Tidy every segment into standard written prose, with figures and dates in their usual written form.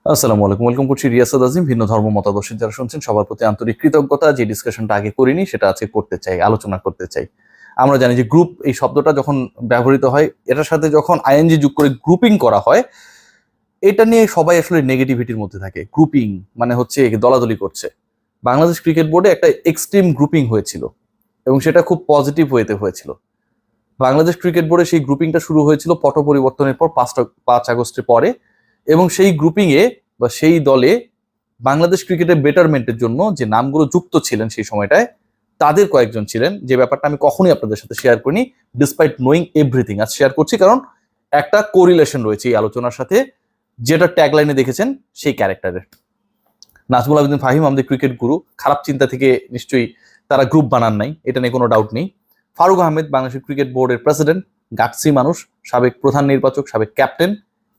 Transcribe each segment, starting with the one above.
আসসালামু আলাইকুম, ওয়েলকাম করছি রিয়াসাদ আজিম। ভিন্ন ধর্ম মতাদর্শের যারা শুনছেন সবার প্রতি আন্তরিক কৃতজ্ঞতা। যে ডিসকাশনটা আগে করিনি সেটা আজকে করতে চাই, আলোচনা করতে চাই। আমরা জানি যে গ্রুপ এই শব্দটা যখন ব্যবহৃত হয়, এটার সাথে যখন আইএনজি যোগ করে গ্রুপিং করা হয়, এটা নিয়ে সবাই আসলে নেগেটিভিটির মধ্যে থাকে। গ্রুপিং মানে হচ্ছে দলাদলি করছে। বাংলাদেশ ক্রিকেট বোর্ডে একটা এক্সট্রিম গ্রুপিং হয়েছিল এবং সেটা খুব পজিটিভ ওয়েতে হয়েছিল। বাংলাদেশ ক্রিকেট বোর্ডে সেই গ্রুপিংটা শুরু হয়েছিল পট পরিবর্তনের পর 5 আগস্টের পরে, এবং সেই গ্রুপিং এ বা সেই দলে বাংলাদেশ ক্রিকেটের বেটারমেন্টের জন্য যে নামগুলো যুক্ত ছিলেন সেই সময়টায়, তাদের কয়েকজন ছিলেন, যে ব্যাপারটা আমি কখনোই আপনাদের সাথে শেয়ার করিনি, ডিসপাইট নোয়িং এভরিথিং। আজ শেয়ার করছি কারণ একটা কোরিলেশন রয়েছে এই আলোচনার সাথে, যেটা ট্যাগলাইনে দেখেছেন সেই ক্যারেক্টারের। নাজমুল আবেদিন ফাহিম আমাদের ক্রিকেট গুরু, খারাপ চিন্তা থেকে নিশ্চয়ই তারা গ্রুপ বানান নাই, এটা নিয়ে কোনো ডাউট নেই। ফারুক আহমেদ বাংলাদেশ ক্রিকেট বোর্ডের প্রেসিডেন্ট, গাটসি মানুষ, সাবেক প্রধান নির্বাচক, সাবেক ক্যাপ্টেন,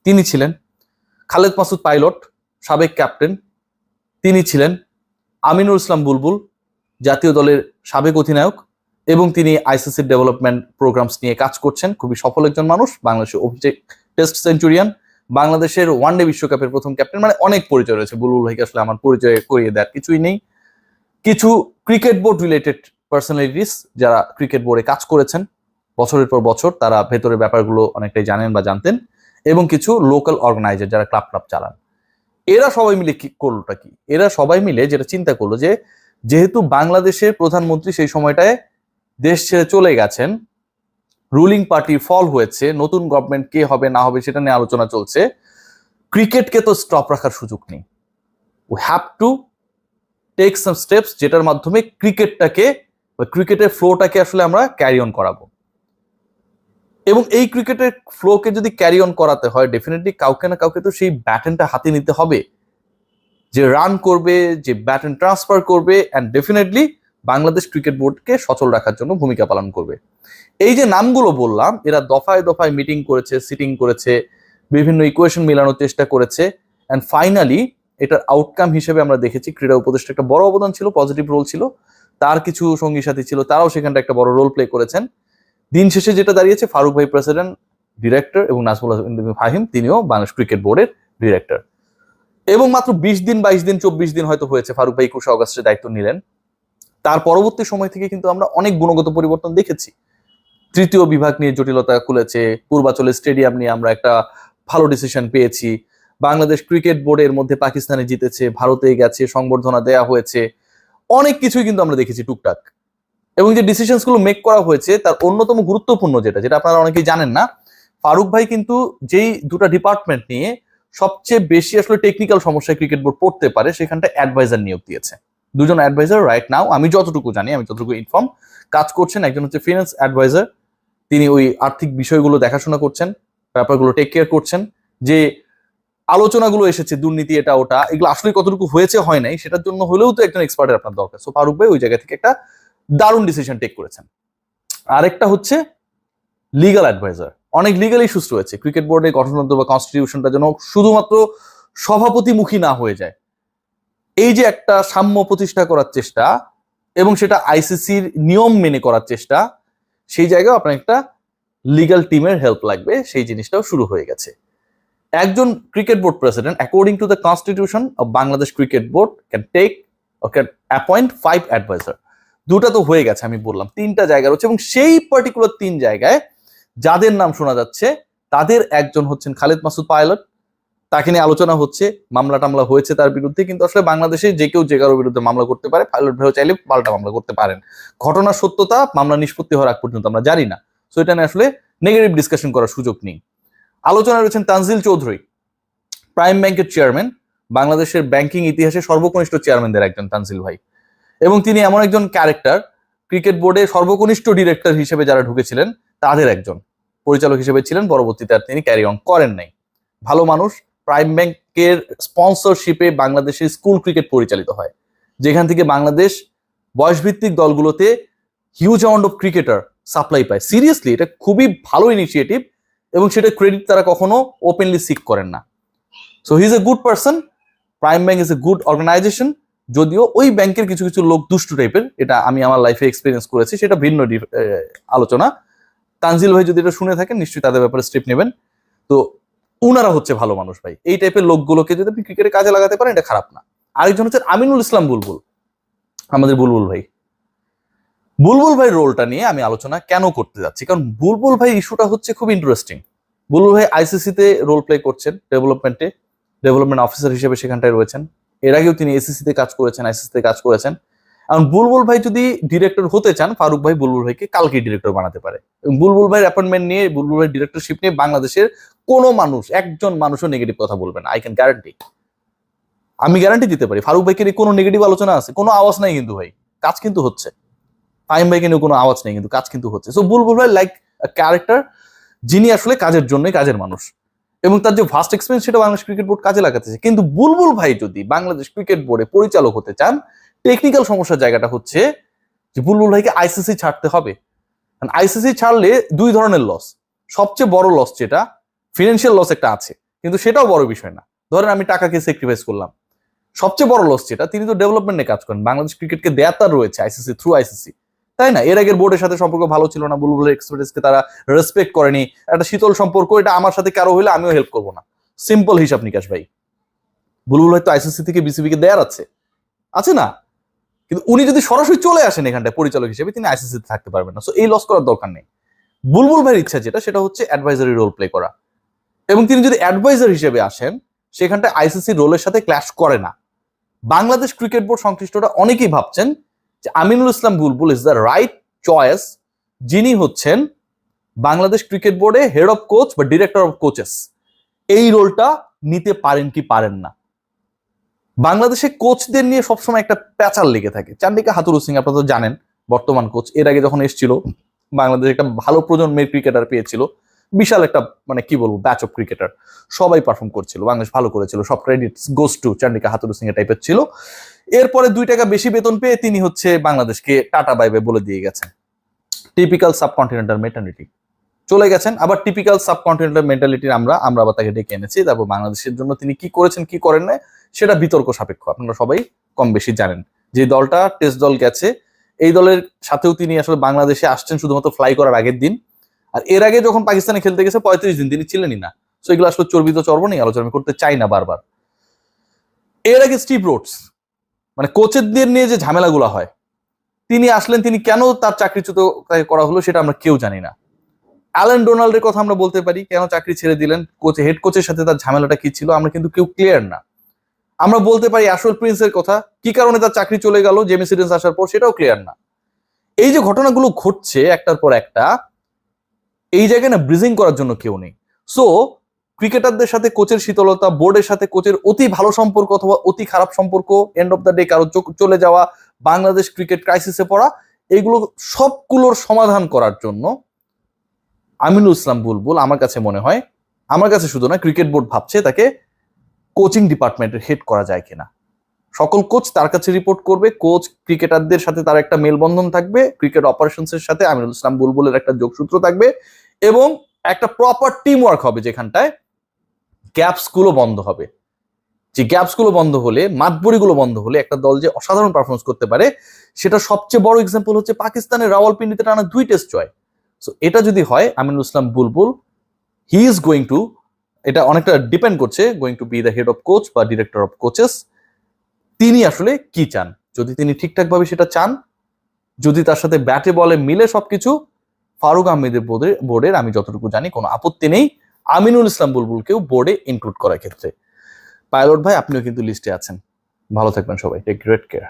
তিনি ছিলেন। খালেদ মাসুদ পাইলট, সাবেক ক্যাপ্টেন, তিনি ছিলেন। আমিনুল ইসলাম বুলবুল, জাতীয় দলের সাবেক অধিনায়ক, এবং তিনি আইসিসির ডেভেলপমেন্ট প্রোগ্রামস নিয়ে কাজ করছেন, খুবই সফল একজন মানুষ। বাংলাদেশের অভিষেক টেস্ট সেঞ্চুরিয়ান, বাংলাদেশের ওয়ানডে বিশ্বকাপের প্রথম ক্যাপ্টেন, মানে অনেক পরিচয় রয়েছে। বুলবুল ভাইকে আসলে আমার পরিচয় করিয়ে দেওয়ার কিছুই নেই। কিছু ক্রিকেট বোর্ড রিলেটেড পার্সোনালিটিস যারা ক্রিকেট বোর্ডে কাজ করেছেন বছরের পর বছর, তারা ভেতরের ব্যাপারগুলো অনেকটাই জানেন বা জানতেন, এবং কিছু লোকাল অর্গানাইজার যারা ক্লাব ক্লাব চালান। এরা সবাই মিলে কি করলোটা কি, এরা সবাই মিলে যেটা চিন্তা করলো যে যেহেতু বাংলাদেশের প্রধানমন্ত্রী সেই সময়টায় দেশ ছেড়ে চলে গেছেন, রুলিং পার্টির ফল হয়েছে, নতুন গভর্নমেন্ট কে হবে না হবে সেটা নিয়ে আলোচনা চলছে, ক্রিকেটকে তো স্টপ রাখার সুযোগ নেই। We have to take some steps যেটার মাধ্যমে ক্রিকেটটাকে বা ক্রিকেটের ফ্লোটাকে আসলে আমরা ক্যারি অন করাবো। এবং এই ক্রিকেটের ফ্লোকে যদি ক্যারি অন করাতে হয়, ডেফিনেটলি কাউকে না কাউকে তো সেই ব্যাটনটা হাতে নিতে হবে, যে রান করবে, যে ব্যাটন ট্রান্সফার করবে, অ্যান্ড ডেফিনেটলি বাংলাদেশ ক্রিকেট বোর্ডকে সচল রাখার জন্য ভূমিকা পালন করবে। এই যে নামগুলো বললাম, এরা দফায় দফায় মিটিং করেছে, সিটিং করেছে, বিভিন্ন ইকুয়েশন মেলানোর চেষ্টা করেছে, অ্যান্ড ফাইনালি এটার আউটকাম হিসেবে আমরা দেখেছি ক্রীড়া উপদেষ্টা একটা বড় অবদান ছিল, পজিটিভ রোল ছিল, তার কিছু সঙ্গী সাথী ছিল, তারাও সেখানটা একটা বড় রোল প্লে করেছেন। দিন শেষে যেটা দাঁড়িয়েছে, ফারুক ভাই প্রেসিডেন্ট, ডিরেক্টর, এবং নাজমুল ফাহিম তিনিও বাংলাদেশ ক্রিকেট বোর্ডের ডিরেক্টর। এবং মাত্র 20 দিন, 22 দিন, 24 দিন হয়তো হয়েছে ফারুক ভাই 21 আগস্টে দায়িত্ব নিলেন। তার পরবর্তী সময় থেকে কিন্তু আমরা অনেক গুণগত পরিবর্তন দেখেছি। তৃতীয় বিভাগ নিয়ে জটিলতা খুলেছে, পূর্বাচলে স্টেডিয়াম নিয়ে আমরা একটা ভালো ডিসিশন পেয়েছি, বাংলাদেশ ক্রিকেট বোর্ডের মধ্যে পাকিস্তানে জিতেছে, ভারতে গেছে, সংবর্ধনা দেয়া হয়েছে, অনেক কিছুই কিন্তু আমরা দেখেছি টুকটাক। এবং যে ডিসিশনস গুলো মেক করা হয়েছে তার অন্যতম গুরুত্বপূর্ণ যেটা যেটা আপনারা অনেকেই জানেন না, ফারুক ভাই কিন্তু যেই দুটা ডিপার্টমেন্ট নিয়ে সবচেয়ে বেশি আসলে টেকনিক্যাল সমস্যায় ক্রিকেট বোর্ড পড়তে পারে, সেখানটা অ্যাডভাইজার নিয়োগ দিয়েছে। দুজন অ্যাডভাইজার রাইট নাও আমি যতটুকু জানি, আমি যতটুকু ইনফর্ম, কাজ করছেন। একজন হচ্ছে ফিনান্স অ্যাডভাইজার, তিনি ওই আর্থিক বিষয়গুলো দেখাশোনা করছেন, ব্যাপারগুলো টেক কেয়ার করছেন। যে আলোচনাগুলো এসেছে দুর্নীতি এটা ওটা, এগুলো আসলে কতটুকু হয়েছে হয় নাই সেটার জন্য হলেও তো একজন এক্সপার্টের আপনার দরকার। সো ফারুক ভাই ওই জায়গা থেকে একটা দারুণ ডিসিশন টেক করেছেন। আরেকটা হচ্ছে লিগাল অ্যাডভাইজার, অনেক লিগাল ইস্যুস রয়েছে, ক্রিকেট বোর্ডের গঠনতন্ত্র বা কনস্টিটিউশনটা যেন শুধুমাত্র সভাপতিমুখী না হয়ে যায়, এই যে একটা সাম্য প্রতিষ্ঠা করার চেষ্টা এবং সেটা আইসিসির নিয়ম মেনে করার চেষ্টা, সেই জায়গায় আপনার একটা লিগাল টিমের হেল্প লাগবে, সেই জিনিসটাও শুরু হয়ে গেছে। একজন cricket board president according to the constitution of Bangladesh cricket board can take or can appoint 5 adviser. দুটা তো হয়ে গেছে, আমি বললাম 3টা জায়গা রয়েছে, এবং সেই পার্টিকুলার 3 জায়গায় যাদের নাম শোনা যাচ্ছে তাদের একজন হচ্ছেন খালেদ মাসুদ পাইলট। তাকে নিয়ে আলোচনা হচ্ছে, মামলা টামলা হয়েছে তার বিরুদ্ধে, কিন্তু আসলে বাংলাদেশে যে কেউ যে কারোর বিরুদ্ধে মামলা করতে পারে, পাইলট ভাইও চাইলে পাল্টা মামলা করতে পারেন। ঘটনার সত্যতা মামলা নিষ্পত্তি হওয়ার আগ পর্যন্ত আমরা জানি না, সো এটা নিয়ে আসলে নেগেটিভ ডিসকাশন করার সুযোগ নেই। আলোচনা রয়েছেন তানজিল চৌধুরী, প্রাইম ব্যাংকের চেয়ারম্যান, বাংলাদেশের ব্যাংকিং ইতিহাসে সর্বকনিষ্ঠ চেয়ারম্যানদের একজন তানজিল ভাই, এবং তিনি এমন একজন ক্যারেক্টার, ক্রিকেট বোর্ডে সর্বকনিষ্ঠ ডিরেক্টর হিসেবে যারা ঢুকেছিলেন তাদের একজন, পরিচালক হিসেবে ছিলেন, পরবর্তীতে আর তিনি ক্যারি অন করেন নাই। ভালো মানুষ। প্রাইম ব্যাংকের স্পন্সরশিপে বাংলাদেশের স্কুল ক্রিকেট পরিচালিত হয়, যেখান থেকে বাংলাদেশ বয়সভিত্তিক দলগুলোতে huge amount of cricketer supply পায়। সিরিয়াসলি এটা খুবই ভালো ইনিশিয়েটিভ, এবং সেটা ক্রেডিট তারা কখনো ওপেনলি সিক করেন না। So he is a good person, prime bank is a good organisation. যদিও ওই ব্যাংকের কিছু কিছু লোক দুষ্টু টাইপের, এটা আমি আমার লাইফে এক্সপিরিয়েন্স করেছি, সেটা ভিন্ন আলোচনা। তানজিল ভাই যদি এটা শুনে থাকেন নিশ্চয়ই তাদের ব্যাপারে স্টেপ নেবেন। তো উনারা হচ্ছে ভালো মানুষ ভাই। এই টাইপের লোকগুলোকে যদি আপনি ক্রিকেটে কাজে লাগাতে পারেন এটা খারাপ না। আরেকজন হচ্ছে আমিনুল ইসলাম বুলবুল, আমাদের বুলবুল ভাই। বুলবুল ভাই রোলটা নিয়ে আমি আলোচনা কেন করতে যাচ্ছি, কারণ বুলবুল ভাই ইস্যুটা হচ্ছে খুব ইন্টারেস্টিং। বুলবুল ভাই আইসিসিতে রোল প্লে করছেন, ডেভেলপমেন্ট অফিসার হিসেবে সেখানটায় রয়েছেন। এর আগেও তিনি এসিসিতে কাজ করেছেন, আইসিসিতে কাজ করেছেন। এখন বুলবুল ভাই যদি ডিরেক্টর হতে চান, ফারুক ভাই বুলবুল ভাইকে কালকে ডিরেক্টর বানাতে পারে। বুলবুল ভাইয়ের অ্যাপয়েন্টমেন্ট নিয়ে, বুলবুল ভাই ডিরেক্টরশিপ নিয়ে বাংলাদেশের কোনো মানুষ, একজন মানুষও নেগেটিভ কথা বলবে না। আই ক্যান গ্যারান্টি, আমি গ্যারান্টি দিতে পারি। ফারুক ভাইকে নিয়ে কোনো নেগেটিভ আলোচনা আছে? কোনো আওয়াজ নাই কিন্তু ভাই, কাজ কিন্তু হচ্ছে। ফাহিম ভাইকে নিয়ে কোনো আওয়াজ নেই, কিন্তু কাজ কিন্তু হচ্ছে। সো বুলবুল ভাই লাইক ক্যারেক্টার, যিনি আসলে কাজের জন্যই কাজের মানুষ, এবং তার যে ভাস্ট এক্সপিরিয়েন্স সেটা বাংলাদেশ ক্রিকেট বোর্ড কাজে লাগাতেছে। কিন্তু বুলবুল ভাই যদি বাংলাদেশ ক্রিকেট বোর্ডে পরিচালক হতে চান, টেকনিক্যাল সমস্যার জায়গাটা হচ্ছে যে বুলবুল ভাইকে আইসিসি ছাড়তে হবে। আইসিসি ছাড়লে দুই ধরনের লস। সবচেয়ে বড় লস যেটা, ফিনান্সিয়াল লস একটা আছে, কিন্তু সেটাও বড় বিষয় না। ধরেন আমি টাকাকে স্যাক্রিফাইস করলাম। সবচেয়ে বড় লস যেটা, তিনি তো ডেভেলপমেন্টে কাজ করেন, বাংলাদেশ ক্রিকেটকে দেয়া তার রয়েছে আইসিসি থ্রু আইসিসি, তাই না? এর আগের বোর্ডের সাথে সম্পর্ক ভালো ছিল না, বুলবুলের এক্সপার্টিসকে তারা রেসপেক্ট করেনি, একটা শীতল সম্পর্ক। এটা আমার সাথে কারো হইলে আমিও হেল্প করবো না, সিম্পল হিসাব নিকাশ ভাই। বুলবুল হয়তো আইসিসি থেকে বিসিবি কে দেয়ার আছে না? কিন্তু উনি যদি সরাসরি চলে আসেন এখানটায় পরিচালক হিসেবে, তিনি আইসিসিতে থাকতে পারবেন না। সো এই লস করার দরকার নেই। বুলবুল ভাইয়ের ইচ্ছা যেটা, সেটা হচ্ছে অ্যাডভাইজারি রোল প্লে করা, এবং তিনি যদি অ্যাডভাইজার হিসেবে আসেন, সেখানটায় আইসিসি রোলের সাথে ক্ল্যাশ করে না। বাংলাদেশ ক্রিকেট বোর্ড সংশ্লিষ্টরা অনেকেই ভাবছেন যে আমিনুল ইসলাম বুলবুল ইজ দ্য রাইট চয়েস, যিনি হচ্ছেন বাংলাদেশ ক্রিকেট বোর্ডে হেড অফ কোচ বা ডিরেক্টর অফ কোচেস, এই রোলটা নিতে পারেন কি পারেন না। বাংলাদেশে কোচদের নিয়ে সবসময় একটা প্যাচাল লেগে থাকে। চান্ডিকা হাতুরু সিং আপনারা তো জানেন, বর্তমান কোচ। এর আগে যখন এসেছিল, বাংলাদেশ একটা ভালো প্রজন্মের ক্রিকেটার পেয়েছিল, বিশাল একটা মানে কি বলবো ব্যাচ অফ ক্রিকেটার, সবাই পারফর্ম করছিল, বাংলাদেশ ভালো করেছিল, সব credit goes to Chandika Hathuru Singh এর টাইপের ছিল। এরপরে 2 টাকা বেশি বেতন পেয়ে তিনি হচ্ছে বাংলাদেশকে টাটা বাই বাই বলে দিয়ে গেছেন। টিপিক্যাল সাবকন্টিনেন্টাল মেন্টালিটি, চলে গেছেন। আবার টিপিক্যাল সাবকন্টিনেন্টাল মেন্টালিটির আমরা আবার তাকে ডেকে এনেছি। তারপর বাংলাদেশের জন্য তিনি কি করেছেন কি করেন না সেটা বিতর্ক সাপেক্ষ, আপনারা সবাই কম বেশি জানেন। যে দলটা টেস্ট দল গেছে, এই দলের সাথেও তিনি আসলে বাংলাদেশে আসছেন শুধুমাত্র ফ্লাই করার আগের দিন। আর এর আগে যখন পাকিস্তানে খেলতে গেছে 35 দিন তিনি ছিলেনই না। সো এগুলো আসলে চর্বিত চর্ব নেই, আলোচনা আমি করতে চাই না বারবার। এর আগে স্টিভ রোডস, মানে কোচেরদের নিয়ে যে ঝামেলাগুলো হয়, তিনি আসলেন, তিনি কেন তার চাকরিচ্যুত করা হলো সেটা আমরা কেউ জানি না। অ্যালেন ডোনাল্ডের কথা আমরা বলতে পারি, কেন চাকরি ছেড়ে দিলেন, কোচ হেড কোচের সাথে তার ঝামেলাটা কি ছিল, আমরা কিন্তু কেউ ক্লিয়ার না। আমরা বলতে পারি অ্যাশল প্রিন্সের কথা, কি কারণে তার চাকরি চলে গেল জেমি সিডেন্স আসার পর, সেটাও ক্লিয়ার না। এই যে ঘটনাগুলো ঘটছে একটার পর একটা, এই জায়গায় না ব্রিজিং করার জন্য কেউ নেই। সো ক্রিকেটারদের সাথে কোচের শীতলতা, বোর্ডের সাথে কোচের অতি ভালো সম্পর্ক অথবা অতি খারাপ সম্পর্ক, এন্ড অফ দ্য ডে কারো চলে যাওয়া, বাংলাদেশ ক্রিকেট ক্রাইসিসে পড়া, এগুলো সবগুলোর সমাধান করার জন্য আমিনুল ইসলাম বুলবুল আমার কাছে মনে হয়, আমার কাছে শুধু না, ক্রিকেট বোর্ড ভাবছে তাকে কোচিং ডিপার্টমেন্টের হেড করা যায় কিনা। সকল কোচ তার কাছে রিপোর্ট করবে, কোচ ক্রিকেটারদের সাথে তার একটা মেলবন্ধন থাকবে, ক্রিকেট অপারেশনসের সাথে আমিনুল ইসলাম বুলবুলের একটা যোগসূত্র থাকবে, এবং একটা প্রপার টিম ওয়ার্ক হবে, যেখানটায় গ্যাপস গুলো বন্ধ হবে। যে গ্যাপস গুলো বন্ধ হলে, মাতবরি গুলো বন্ধ হলে একটা দল যে অসাধারণ পারফরমেন্স করতে পারে, সেটা সবচেয়ে বড় এক্সাম্পল হচ্ছে পাকিস্তানের রাওয়ালপিন্ডিতে টানা 2 টেস্ট জয়। সো এটা যদি হয়, আমিনুল ইসলাম বুলবুল হি ইজ গোয়িং টু, এটা অনেকটা ডিপেন্ড করছে, going to B the head of coach বা ডিরেক্টর অফ কোচেস। তিনি আসলে কি চান, যদি তিনি ঠিকঠাক ভাবে সেটা চান, যদি তার সাথে ব্যাটে বলে মিলে সবকিছু, ফারুক আহমেদের বোর্ডের আমি যতটুকু জানি কোনো আপত্তি নেই আমিনুল ইসলাম বুলবুলকেও বোর্ডে ইনক্লুড করার ক্ষেত্রে। পাইলট ভাই, আপনিও কিন্তু লিস্টে আছেন। ভালো থাকবেন সবাই, টেক গ্রেট কেয়ার।